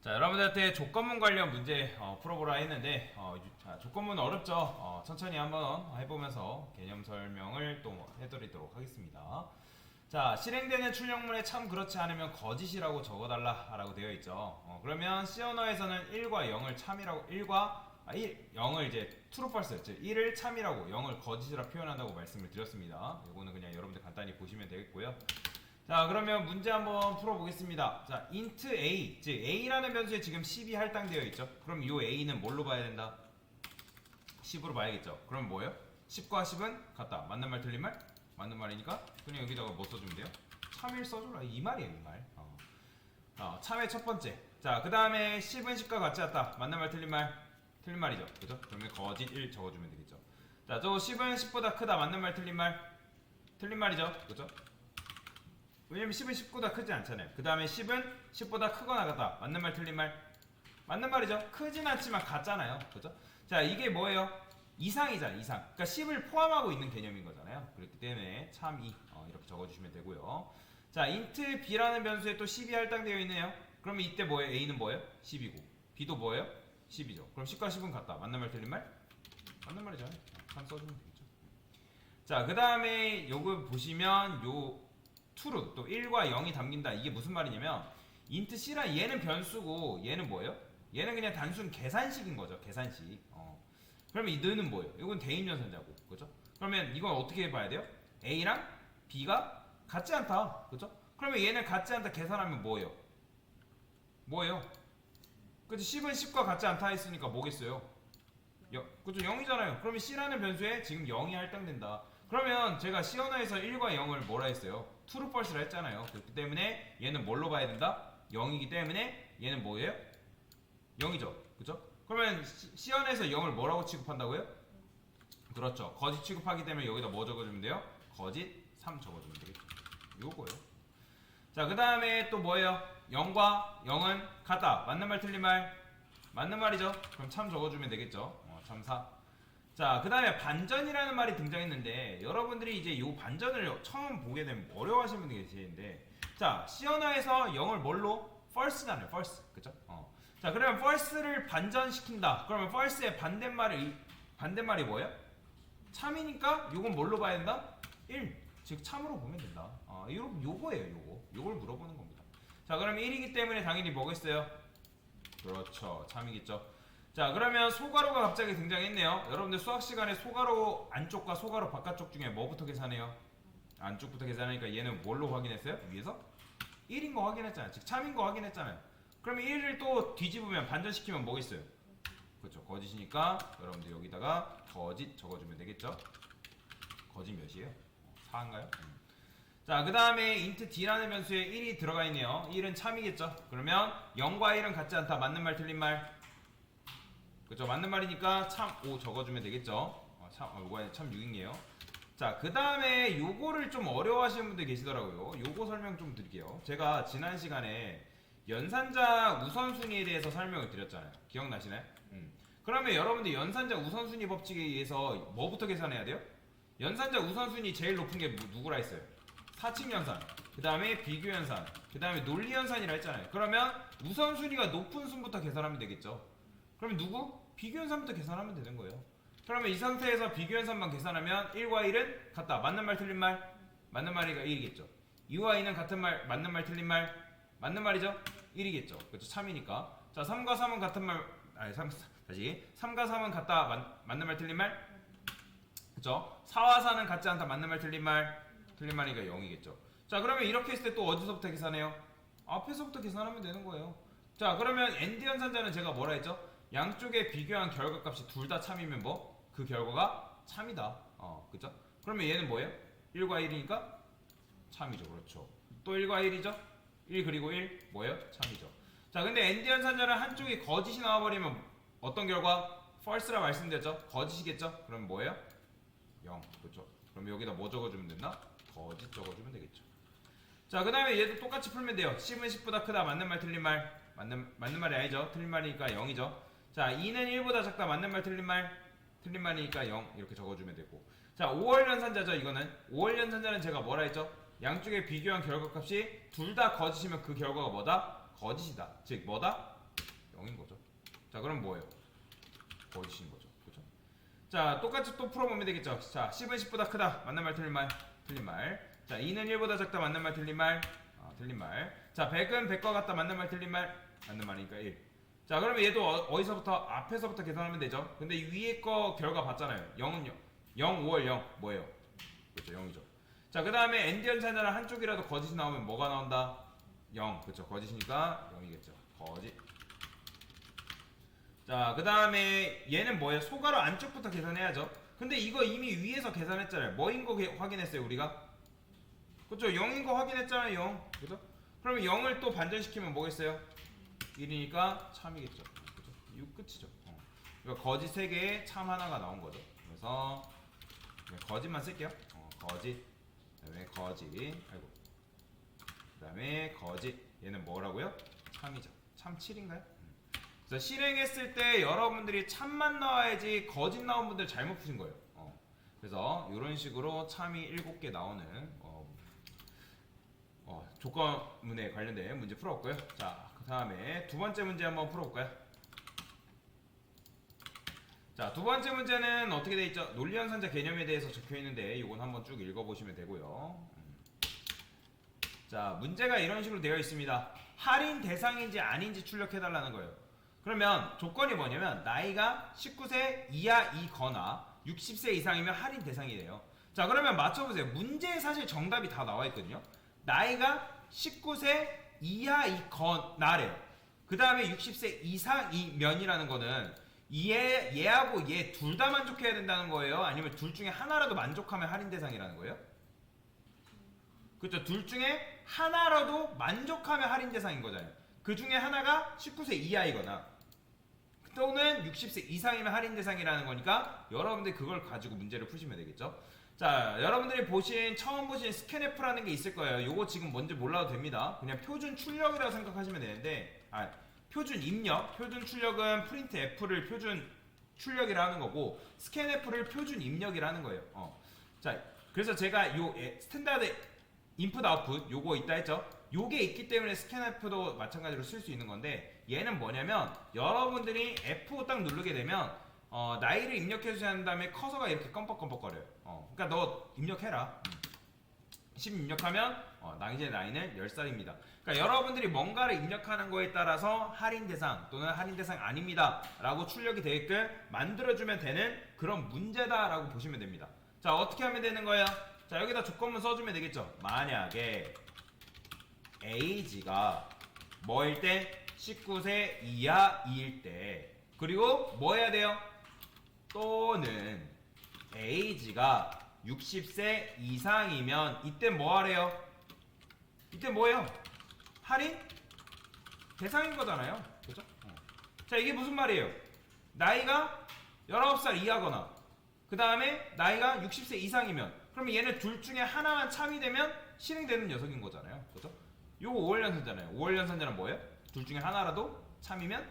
자, 여러분들한테 조건문 관련 문제 풀어보라 했는데 자, 조건문 어렵죠? 천천히 한번 해보면서 개념 설명을 또 해드리도록 하겠습니다. 자, 실행되는 출력문에 참 그렇지 않으면 거짓이라고 적어달라 라고 되어 있죠. 그러면 C 언어에서는 1과 0을 참이라고 0을 이제 true false, 즉 1을 참이라고 0을 거짓이라 표현한다고 말씀을 드렸습니다. 이거는 그냥 여러분들 간단히 보시면 되겠고요. 자, 그러면 문제 한번 풀어보겠습니다. 자, int a, 즉 a라는 변수에 지금 10이 할당되어 있죠. 그럼 이 a는 뭘로 봐야 된다? 10으로 봐야겠죠. 그럼 뭐예요? 10과 10은 같다. 맞는 말 틀린 말? 맞는 말이니까 그냥 여기다가 뭐 써주면 돼요? 참일 써줘라. 이 말이에요, 이 말. 참의 첫 번째. 자, 그 다음에 10은 10과 같지 않다. 맞는 말 틀린 말? 틀린 말이죠. 그죠? 그러면 거짓 1 적어주면 되겠죠. 자, 저 10은 10보다 크다. 맞는 말 틀린 말? 틀린 말이죠. 그죠? 왜냐면 10은 10보다 크지 않잖아요. 그 다음에 10은 10보다 크거나 같다. 맞는 말 틀린 말? 맞는 말이죠. 크진 않지만 같잖아요. 그죠? 자, 이게 뭐예요? 이상이잖아요. 이상. 그러니까 10을 포함하고 있는 개념인 거잖아요. 그렇기 때문에 참 2 이렇게 적어주시면 되고요. 자, int b라는 변수에 또 10이 할당되어 있네요. 그러면 이때 뭐예요? a는 뭐예요? 10이고 b도 뭐예요? 10이죠. 그럼 10과 10은 같다. 맞는 말 틀린 말? 맞는 말이잖아요. 참 써주면 되겠죠. 자, 그 다음에 요거 보시면 요 true 또 1과 0이 담긴다. 이게 무슨 말이냐면 int c란 얘는 변수고 얘는 뭐예요? 얘는 그냥 단순 계산식인 거죠. 계산식. 그러면 이 너는 뭐예요? 이건 대입연산자고. 그죠? 그러면 이건 어떻게 봐야 돼요? a랑 b가 같지 않다. 그죠? 그러면 얘는 같지 않다 계산하면 뭐예요? 뭐예요? 그죠? 10은 10과 같지 않다 했으니까 뭐겠어요? 그죠? 0이잖아요. 그러면 c라는 변수에 지금 0이 할당된다. 그러면 제가 C 언어에서 1과 0을 뭐라 했어요? true false라 했잖아요. 그렇기 때문에 얘는 뭘로 봐야 된다? 0이기 때문에 얘는 뭐예요? 0이죠. 그죠? 그러면 C 언어에서 0을 뭐라고 취급한다고요? 그렇죠. 거짓 취급하기 때문에 여기다 뭐 적어주면 돼요? 거짓 3 적어주면 되겠죠. 요거요. 자, 그 다음에 또 뭐예요? 0과 0은 같다. 맞는 말 틀린 말? 맞는 말이죠. 그럼 참 적어주면 되겠죠. 참 4. 자, 그 다음에 반전이라는 말이 등장했는데 여러분들이 이제 이 반전을 처음 보게 되면 어려워하시는 분들이 계시는데 자, C 언어에서 0을 뭘로? false잖아요. false. 그죠? 자, 그러면 false를 반전시킨다. 그러면 false의 반대말이 뭐예요? 참이니까 요건 뭘로 봐야 된다? 1. 즉 참으로 보면 된다. 요거예요. 요걸 물어보는 겁니다. 자, 그러면 1이기 때문에 당연히 뭐겠어요? 그렇죠. 참이겠죠. 자, 그러면 소가로가 갑자기 등장했네요. 여러분들 수학 시간에 소가로 안쪽과 소가로 바깥쪽 중에 뭐부터 계산해요? 안쪽부터 계산하니까 얘는 뭘로 확인했어요? 위에서? 1인 거 확인했잖아요. 즉 참인 거 확인했잖아요. 그러면 1을 또 뒤집으면 반전시키면 뭐겠어요? 그렇죠. 거짓이니까 여러분들 여기다가 거짓 적어주면 되겠죠? 거짓 몇이에요? 4인가요? 자, 그 다음에 int d라는 변수에 1이 들어가 있네요. 1은 참이겠죠? 그러면 0과 1은 같지 않다. 맞는 말 틀린 말? 그죠? 맞는 말이니까 참 5 적어주면 되겠죠? 이거 참 6이에요. 자, 그 다음에 요거를 좀 어려워하시는 분들 계시더라고요. 요거 설명 좀 드릴게요. 제가 지난 시간에 연산자 우선순위에 대해서 설명을 드렸잖아요. 기억나시나요? 그러면 여러분들 연산자 우선순위 법칙에 의해서 뭐부터 계산해야 돼요? 연산자 우선순위 제일 높은 게 누구라 했어요? 사칙연산, 그 다음에 비교연산, 그 다음에 논리연산이라 했잖아요. 그러면 우선순위가 높은 순부터 계산하면 되겠죠. 그러면 누구? 비교연산부터 계산하면 되는 거예요. 그러면 이 상태에서 비교연산만 계산하면 1과 1은 같다. 맞는 말 틀린 말? 맞는 말이가 1이겠죠. 2와 2는 같은 말, 맞는 말 틀린 말? 맞는 말이죠? 1이겠죠. 그렇죠. 참이니까. 자, 3과 3은 같은 말, 다시. 3과 3은 같다. 맞는 말 틀린 말? 그렇죠. 4와 4는 같지 않다. 맞는 말 틀린 말? 틀린 말이가 0이겠죠. 자, 그러면 이렇게 했을 때 또 어디서부터 계산해요? 앞에서부터 계산하면 되는 거예요. 자, 그러면 엔드 연산자는 제가 뭐라 했죠? 양쪽에 비교한 결과값이 둘 다 참이면 뭐? 그 결과가 참이다. 그죠? 그러면 얘는 뭐예요? 1과 1이니까 참이죠. 그렇죠. 또 1과 1이죠? 1 그리고 1 뭐예요? 참이죠. 자, 근데 엔드 연산자는 한쪽이 거짓이 나와버리면 어떤 결과? false라 말씀드렸죠? 거짓이겠죠? 그럼 뭐예요? 0. 그렇죠. 그럼 여기다 뭐 적어주면 된다? 거짓 적어주면 되겠죠. 자, 그 다음에 얘도 똑같이 풀면 돼요. 10은 10보다 크다. 맞는 말 틀린 말? 맞는 말이 아니죠. 틀린 말이니까 0이죠. 자, 2는 1보다 작다. 맞는 말 틀린 말? 틀린 말이니까 0 이렇게 적어주면 되고. 자, 5월 연산자죠. 이거는 5월 연산자는 제가 뭐라 했죠? 양쪽에 비교한 결과값이 둘 다 거짓이면 그 결과가 뭐다? 거짓이다. 즉 뭐다? 0인 거죠. 자, 그럼 뭐예요? 거짓인 거죠. 그죠? 자, 똑같이 또 풀어보면 되겠죠. 자, 10은 10보다 크다. 맞는 말, 틀린 말? 틀린 말. 자, 2는 1보다 작다. 맞는 말, 틀린 말? 틀린 말. 자, 100은 100과 같다. 맞는 말, 틀린 말? 맞는 말이니까 1. 자, 그러면 얘도 어디서부터? 앞에서부터 계산하면 되죠. 근데 위에 거 결과 봤잖아요. 0은 0, 5월 0. 뭐예요? 그렇죠, 0이죠. 자, 그 다음에 엔디언 산자랑 한쪽이라도 거짓이 나오면 뭐가 나온다? 0. 그렇죠, 거짓이니까 0이겠죠. 거짓. 자, 그 다음에 얘는 뭐예요? 소가로 안쪽부터 계산해야죠. 근데 이거 이미 위에서 계산했잖아요. 뭐인 거 확인했어요, 우리가? 그쵸, 0인 거 확인했잖아요, 0. 그죠? 그러면 0을 또 반전시키면 뭐겠어요? 1이니까 참이겠죠. 그죠? 이거 끝이죠. 이거 거짓 3개에 참 하나가 나온 거죠. 그래서 거짓만 쓸게요. 거짓. 그 다음에 거짓. 아이고. 그 다음에 거짓. 얘는 뭐라고요? 참이죠. 참 7인가요? 그래서 실행했을 때 여러분들이 참만 나와야지 거짓 나온 분들 잘못 푸신 거예요. 그래서 이런 식으로 참이 7개 나오는 조건문에 관련된 문제 풀어볼고요. 자, 그 다음에 두 번째 문제 한번 풀어볼까요? 자, 두 번째 문제는 어떻게 돼 있죠? 논리연산자 개념에 대해서 적혀 있는데 이건 한번 쭉 읽어보시면 되고요. 자, 문제가 이런 식으로 되어 있습니다. 할인 대상인지 아닌지 출력해달라는 거예요. 그러면 조건이 뭐냐면 나이가 19세 이하이거나 60세 이상이면 할인 대상이래요. 자, 그러면 맞춰보세요. 문제에 사실 정답이 다 나와 있거든요. 나이가 19세 이하이거나래요. 그 다음에 60세 이상이면이라는 거는 얘하고 얘 둘 다 만족해야 된다는 거예요? 아니면 둘 중에 하나라도 만족하면 할인 대상이라는 거예요? 그렇죠. 둘 중에 하나라도 만족하면 할인 대상인 거잖아요. 그 중에 하나가 19세 이하이거나 또는 60세 이상이면 할인 대상이라는 거니까 여러분들이 그걸 가지고 문제를 푸시면 되겠죠. 자, 여러분들이 처음 보신 스캔F라는 게 있을 거예요. 요거 지금 뭔지 몰라도 됩니다. 그냥 표준 출력이라고 생각하시면 되는데 표준 입력, 표준 출력은 프린트 F를 표준 출력이라 하는 거고 스캔F를 표준 입력이라 하는 거예요. 자, 그래서 제가 요 스탠다드 인풋 아웃풋 요거 있다 했죠. 요게 있기 때문에 스캔F도 마찬가지로 쓸 수 있는 건데 얘는 뭐냐면 여러분들이 F 딱 누르게 되면 나이를 입력해 주셔야 한 다음에 커서가 이렇게 껌뻑껌뻑거려요. 그러니까 너 입력해라. 10 입력하면 이제 나이는 10살입니다. 그러니까 여러분들이 뭔가를 입력하는 거에 따라서 할인 대상 또는 할인 대상 아닙니다 라고 출력이 되게끔 만들어주면 되는 그런 문제다 라고 보시면 됩니다. 자, 어떻게 하면 되는 거예요? 자, 여기다 조건문 써주면 되겠죠. 만약에 age가 뭐일 때? 19세 이하일 때 그리고 뭐 해야 돼요? 또는 age가 60세 이상이면 이때 뭐 하래요? 이때 뭐예요? 할인? 대상인 거잖아요. 그죠? 자, 이게 무슨 말이에요? 나이가 19살 이하거나 그 다음에 나이가 60세 이상이면 그러면 얘는 둘 중에 하나만 참이 되면 실행되는 녀석인 거잖아요. 그죠? 요거 5월연산자잖아요. 5월연산자는 뭐예요? 둘 중에 하나라도 참이면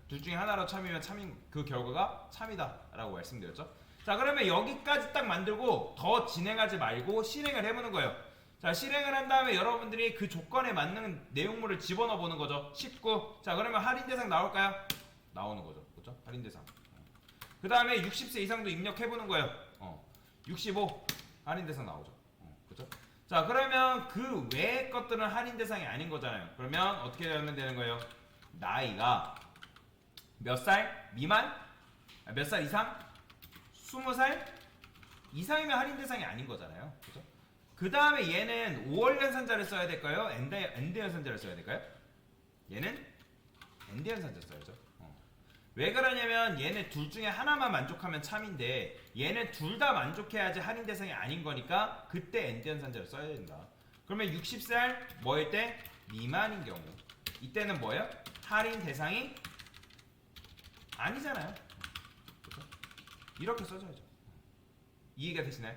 둘 중에 하나라도 참이면 참인 그 결과가 참이다 라고 말씀드렸죠. 자, 그러면 여기까지 딱 만들고 더 진행하지 말고 실행을 해보는 거예요. 자, 실행을 한 다음에 여러분들이 그 조건에 맞는 내용물을 집어넣어 보는 거죠. 19. 자, 그러면 할인 대상 나올까요? 나오는 거죠. 그렇죠? 할인 대상. 그 다음에 60세 이상도 입력해 보는 거예요. 65 할인 대상 나오죠. 그렇죠? 자, 그러면 그 외의 것들은 할인 대상이 아닌 거잖아요. 그러면 어떻게 하면 되는 거예요? 나이가 몇 살 미만? 몇 살 이상? 20살 이상이면 할인 대상이 아닌 거잖아요. 그죠? 그 다음에 얘는 5월 연산자를 써야 될까요? 엔드 연산자를 써야 될까요? 얘는 엔드 연산자 써야죠. 왜 그러냐면 얘는 둘 중에 하나만 만족하면 참인데 얘는 둘 다 만족해야지 할인 대상이 아닌 거니까 그때 엔드 연산자를 써야 된다. 그러면 60살 뭐일 때? 미만인 경우 이때는 뭐예요? 할인 대상이 아니잖아요. 그렇죠? 이렇게 써줘야죠. 이해가 되시나요?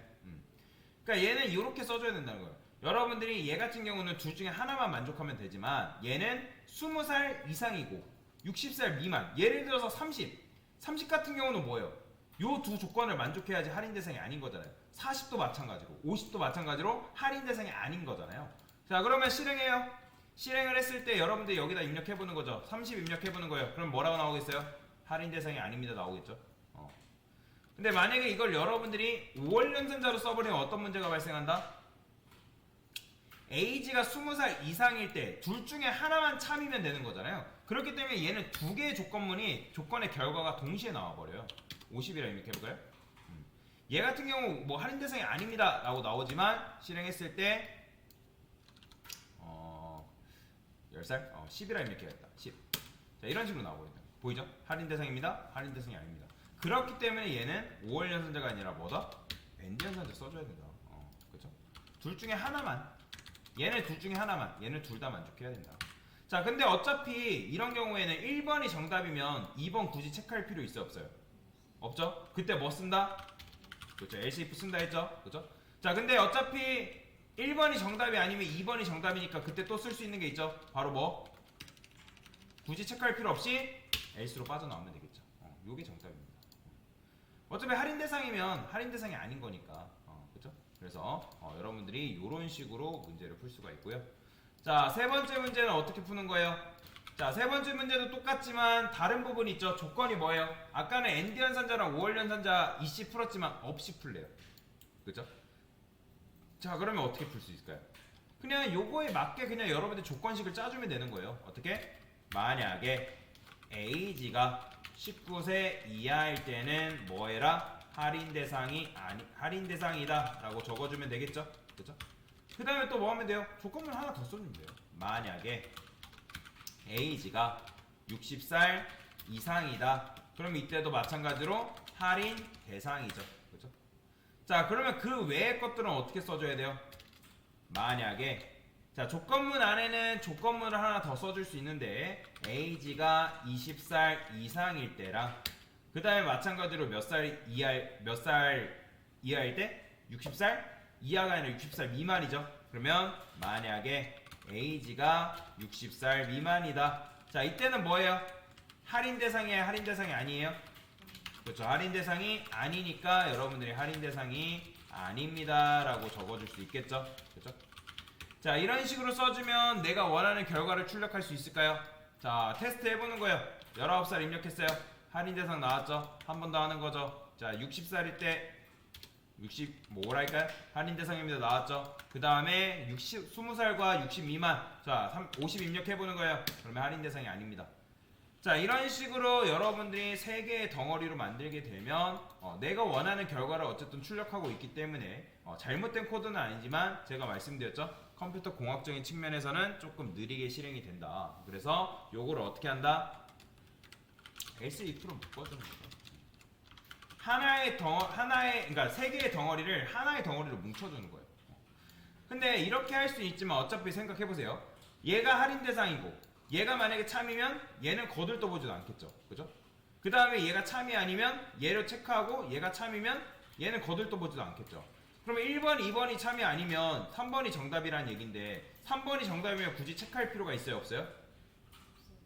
그러니까 얘는 이렇게 써줘야 된다는 거예요. 여러분들이 얘 같은 경우는 둘 중에 하나만 만족하면 되지만 얘는 20살 이상이고 60살 미만. 예를 들어서 30 같은 경우는 뭐예요? 요 두 조건을 만족해야지 할인 대상이 아닌 거잖아요. 40도 마찬가지로 50도 마찬가지로 할인 대상이 아닌 거잖아요. 자, 그러면 실행해요. 실행을 했을 때 여러분들이 여기다 입력해보는 거죠. 30 입력해보는 거예요. 그럼 뭐라고 나오겠어요? 할인 대상이 아닙니다 나오겠죠. 근데 만약에 이걸 여러분들이 5월 연산자로 써버리면 어떤 문제가 발생한다? 에이지가 20살 이상일 때 둘 중에 하나만 참이면 되는 거잖아요. 그렇기 때문에 얘는 두 개의 조건의 결과가 동시에 나와버려요. 50이라 입력해볼까요? 얘 같은 경우 뭐 할인 대상이 아닙니다 라고 나오지만 실행했을 때 10살? 10이라 입력해야겠다. 10. 자, 이런 식으로 나와버린다. 보이죠? 할인 대상입니다. 할인 대상이 아닙니다. 그렇기 때문에 얘는 5월 연산자가 아니라 뭐다? 엔드 연산자 써줘야 된다. 그쵸? 둘 중에 하나만. 얘네 둘 중에 하나만. 얘는 둘 다 만족해야 된다. 자, 근데 어차피 이런 경우에는 1번이 정답이면 2번 굳이 체크할 필요 있어 없어요? 없죠? 그때 뭐 쓴다? 그렇죠. else if 쓴다 했죠? 그렇죠? 자, 근데 어차피 1번이 정답이 아니면 2번이 정답이니까 그때 또 쓸 수 있는 게 있죠? 바로 뭐? 굳이 체크할 필요 없이 else로 빠져나오면 되겠죠. 요게 정답입니다. 어차피 할인 대상이면 할인 대상이 아닌 거니까. 그렇죠? 그래서 여러분들이 이런 식으로 문제를 풀 수가 있고요. 자, 세 번째 문제는 어떻게 푸는 거예요? 자, 세 번째 문제도 똑같지만 다른 부분이 있죠. 조건이 뭐예요? 아까는 엔드 연산자랑 5월 연산자 이씨 풀었지만 없이 풀래요. 그죠? 자, 그러면 어떻게 풀 수 있을까요? 그냥 요거에 맞게 그냥 여러분들 조건식을 짜주면 되는 거예요. 어떻게? 만약에 에이지가 19세 이하일 때는 뭐 해라? 할인 대상이다 라고 적어주면 되겠죠? 그죠? 그 다음에 또 뭐 하면 돼요? 조건문 하나 더 써주면 돼요. 만약에 에이지가 60살 이상이다. 그럼 이때도 마찬가지로 할인 대상이죠. 그죠? 자, 그러면 그 외의 것들은 어떻게 써줘야 돼요? 만약에 자, 조건문 안에는 조건문을 하나 더 써줄 수 있는데 에이지가 20살 이상일 때랑 그 다음에 마찬가지로 몇 살 이하일 때? 60살? 이하가 아니라 60살 미만이죠. 그러면 만약에 에이지가 60살 미만이다. 자, 이때는 뭐예요? 할인 대상이에요? 할인 대상이 아니에요? 그렇죠. 할인 대상이 아니니까 여러분들이 할인 대상이 아닙니다 라고 적어줄 수 있겠죠. 그렇죠? 자, 이런 식으로 써주면 내가 원하는 결과를 출력할 수 있을까요? 자, 테스트 해보는 거예요. 19살 입력했어요. 할인 대상 나왔죠? 한 번 더 하는 거죠. 자, 60살일 때 60 뭐랄까요? 할인 대상입니다 나왔죠? 그 다음에 20살과 60 미만. 자, 50 입력해보는 거예요. 그러면 할인 대상이 아닙니다. 자, 이런 식으로 여러분들이 3개의 덩어리로 만들게 되면 내가 원하는 결과를 어쨌든 출력하고 있기 때문에 잘못된 코드는 아니지만 제가 말씀드렸죠? 컴퓨터 공학적인 측면에서는 조금 느리게 실행이 된다. 그래서 요거를 어떻게 한다? else if로 묶어주는 거죠. 그러니까 3개의 덩어리를 하나의 덩어리로 뭉쳐주는 거예요. 근데 이렇게 할 수 있지만 어차피 생각해보세요. 얘가 할인 대상이고 얘가 만약에 참이면 얘는 거들떠보지도 않겠죠. 그죠? 그 다음에 얘가 참이 아니면 얘를 체크하고 얘가 참이면 얘는 거들떠보지도 않겠죠. 그러면 1번, 2번이 참이 아니면 3번이 정답이라는 얘기인데 3번이 정답이면 굳이 체크할 필요가 있어요? 없어요?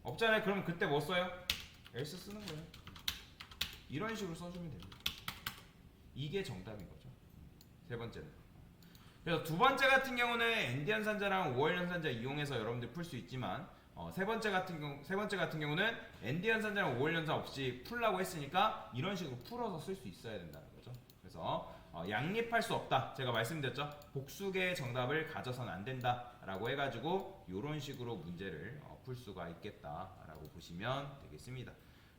없잖아요. 그럼 그때 뭐 써요? else 쓰는 거예요. 이런 식으로 써주면 됩니다. 이게 정답인 거죠. 세 번째는. 그래서 두 번째 같은 경우는 엔드 연산자랑 5월 연산자 이용해서 여러분들 풀 수 있지만 세 번째 같은 경우는 엔드 연산자랑 5월 연산 없이 풀라고 했으니까 이런 식으로 풀어서 쓸 수 있어야 된다는 거죠. 그래서 양립할 수 없다. 제가 말씀드렸죠. 복수계의 정답을 가져선 안 된다라고 해가지고 이런 식으로 문제를 풀 수가 있겠다라고 보시면 되겠습니다.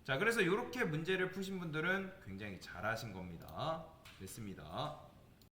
자, 그래서 이렇게 문제를 푸신 분들은 굉장히 잘하신 겁니다. 됐습니다.